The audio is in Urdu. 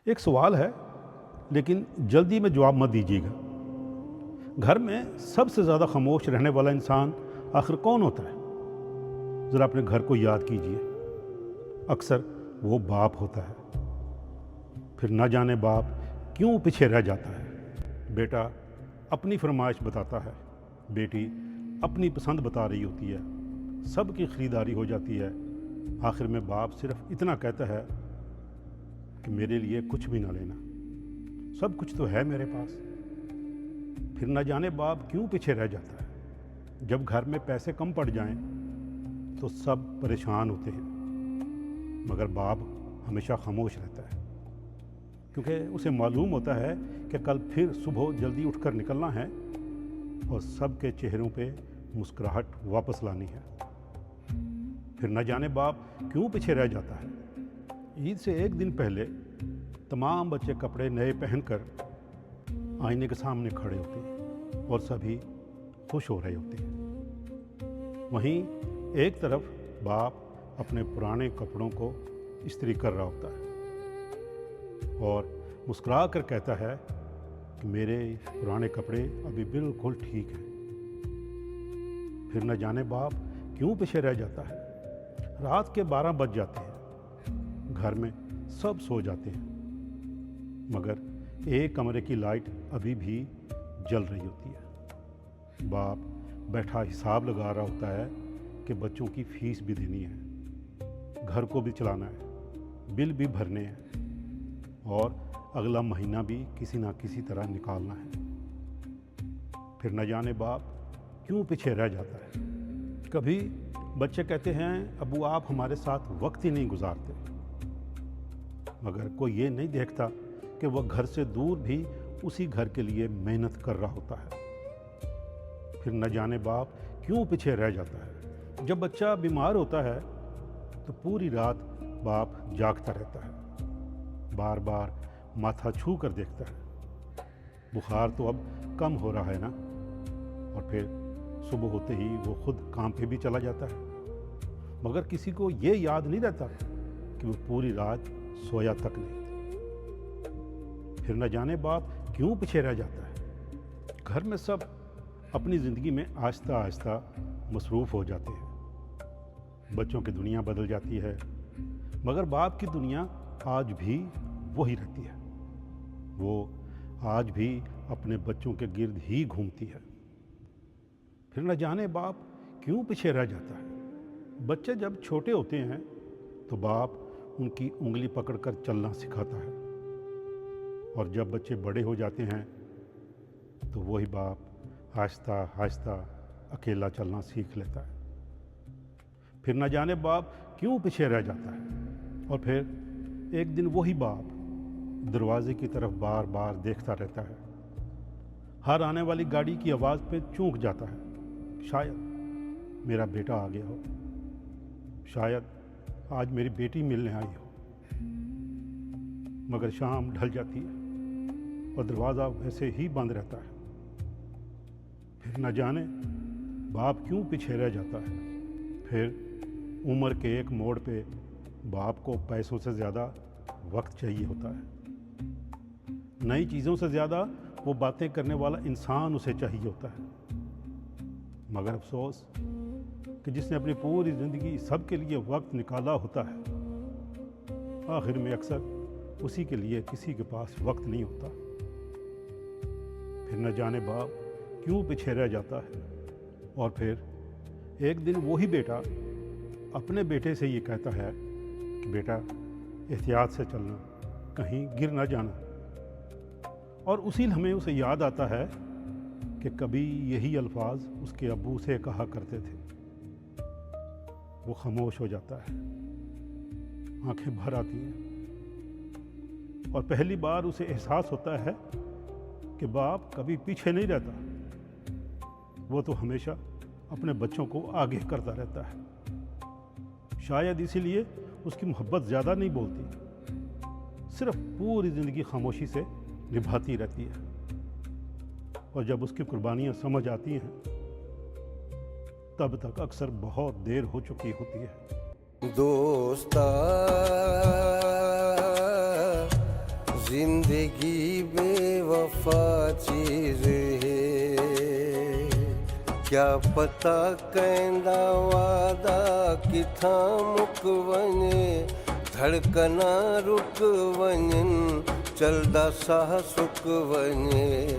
ایک سوال ہے لیکن جلدی میں جواب مت دیجیے گا۔ گھر میں سب سے زیادہ خاموش رہنے والا انسان آخر کون ہوتا ہے؟ ذرا اپنے گھر کو یاد کیجیے۔ اکثر وہ باپ ہوتا ہے۔ پھر نہ جانے باپ کیوں پیچھے رہ جاتا ہے۔ بیٹا اپنی فرمائش بتاتا ہے، بیٹی اپنی پسند بتا رہی ہوتی ہے، سب کی خریداری ہو جاتی ہے، آخر میں باپ صرف اتنا کہتا ہے کہ میرے لیے کچھ بھی نہ لینا، سب کچھ تو ہے میرے پاس۔ پھر نہ جانے باپ کیوں پیچھے رہ جاتا ہے۔ جب گھر میں پیسے کم پڑ جائیں تو سب پریشان ہوتے ہیں، مگر باپ ہمیشہ خاموش رہتا ہے، کیونکہ اسے معلوم ہوتا ہے کہ کل پھر صبح جلدی اٹھ کر نکلنا ہے اور سب کے چہروں پہ مسکراہٹ واپس لانی ہے۔ پھر نہ جانے باپ کیوں پیچھے رہ جاتا ہے۔ عید سے ایک دن پہلے تمام بچے کپڑے نئے پہن کر آئینے کے سامنے کھڑے ہوتے ہیں اور سبھی خوش ہو رہے ہوتے ہیں۔ وہیں ایک طرف باپ اپنے پرانے کپڑوں کو استری کر رہا ہوتا ہے اور مسکرا کر کہتا ہے کہ میرے پرانے کپڑے ابھی بالکل ٹھیک ہیں۔ پھر نہ جانے باپ کیوں پیچھے رہ جاتا ہے۔ رات کے 12 بج جاتے ہیں، گھر میں سب سو جاتے ہیں، مگر ایک کمرے کی لائٹ ابھی بھی جل رہی ہوتی ہے۔ باپ بیٹھا حساب لگا رہا ہوتا ہے کہ بچوں کی فیس بھی دینی ہے، گھر کو بھی چلانا ہے، بل بھی بھرنے ہیں اور اگلا مہینہ بھی کسی نہ کسی طرح نکالنا ہے۔ پھر نہ جانے باپ کیوں پیچھے رہ جاتا ہے۔ کبھی بچے کہتے ہیں ابو آپ ہمارے ساتھ وقت ہی نہیں گزارتے، مگر کوئی یہ نہیں دیکھتا کہ وہ گھر سے دور بھی اسی گھر کے لیے محنت کر رہا ہوتا ہے۔ پھر نہ جانے باپ کیوں پیچھے رہ جاتا ہے۔ جب بچہ بیمار ہوتا ہے تو پوری رات باپ جاگتا رہتا ہے، بار بار ماتھا چھو کر دیکھتا ہے، بخار تو اب کم ہو رہا ہے نا، اور پھر صبح ہوتے ہی وہ خود کام پہ بھی چلا جاتا ہے، مگر کسی کو یہ یاد نہیں رہتا کہ وہ پوری رات سویا تک نہیں۔ پھر نہ جانے باپ کیوں پیچھے رہ جاتا ہے۔ گھر میں سب اپنی زندگی میں آہستہ آہستہ مصروف ہو جاتے ہیں، بچوں کی دنیا بدل جاتی ہے، مگر باپ کی دنیا آج بھی وہی رہتی ہے، وہ آج بھی اپنے بچوں کے گرد ہی گھومتی ہے۔ پھر نہ جانے باپ کیوں پیچھے رہ جاتا ہے۔ بچے جب چھوٹے ہوتے ہیں تو باپ ان کی انگلی پکڑ کر چلنا سکھاتا ہے، اور جب بچے بڑے ہو جاتے ہیں تو وہی باپ آہستہ آہستہ اکیلا چلنا سیکھ لیتا ہے۔ پھر نہ جانے باپ کیوں پیچھے رہ جاتا ہے، اور پھر ایک دن وہی باپ دروازے کی طرف بار بار دیکھتا رہتا ہے، ہر آنے والی گاڑی کی آواز پہ چونک جاتا ہے، شاید میرا بیٹا آ گیا ہو، شاید آج میری بیٹی ملنے آئی ہو، مگر شام ڈھل جاتی ہے اور دروازہ ویسے ہی بند رہتا ہے۔ پھر نہ جانے باپ کیوں پیچھے رہ جاتا ہے۔ پھر عمر کے ایک موڑ پہ باپ کو پیسوں سے زیادہ وقت چاہیے ہوتا ہے، نئی چیزوں سے زیادہ وہ باتیں کرنے والا انسان اسے چاہیے ہوتا ہے، مگر افسوس کہ جس نے اپنی پوری زندگی سب کے لیے وقت نکالا ہوتا ہے، آخر میں اکثر اسی کے لیے کسی کے پاس وقت نہیں ہوتا۔ پھر نہ جانے باپ کیوں پیچھے رہ جاتا ہے، اور پھر ایک دن وہی بیٹا اپنے بیٹے سے یہ کہتا ہے کہ بیٹا احتیاط سے چلنا، کہیں گر نہ جانا، اور اسی لمحے اسے یاد آتا ہے کہ کبھی یہی الفاظ اس کے ابو سے کہا کرتے تھے۔ وہ خاموش ہو جاتا ہے، آنکھیں بھر آتی ہیں، اور پہلی بار اسے احساس ہوتا ہے کہ باپ کبھی پیچھے نہیں رہتا، وہ تو ہمیشہ اپنے بچوں کو آگے کرتا رہتا ہے۔ شاید اسی لیے اس کی محبت زیادہ نہیں بولتی، صرف پوری زندگی خاموشی سے نبھاتی رہتی ہے، اور جب اس کی قربانیاں سمجھ آتی ہیں تب تک اکثر بہت دیر ہو چکی ہوتی ہے۔ دوستا زندگی بے وفا چیز ہے، کیا پتا کیندا وعدہ کتھاں مک ونے، دھڑکنا رک ونن چلدا ساہ سک ونے۔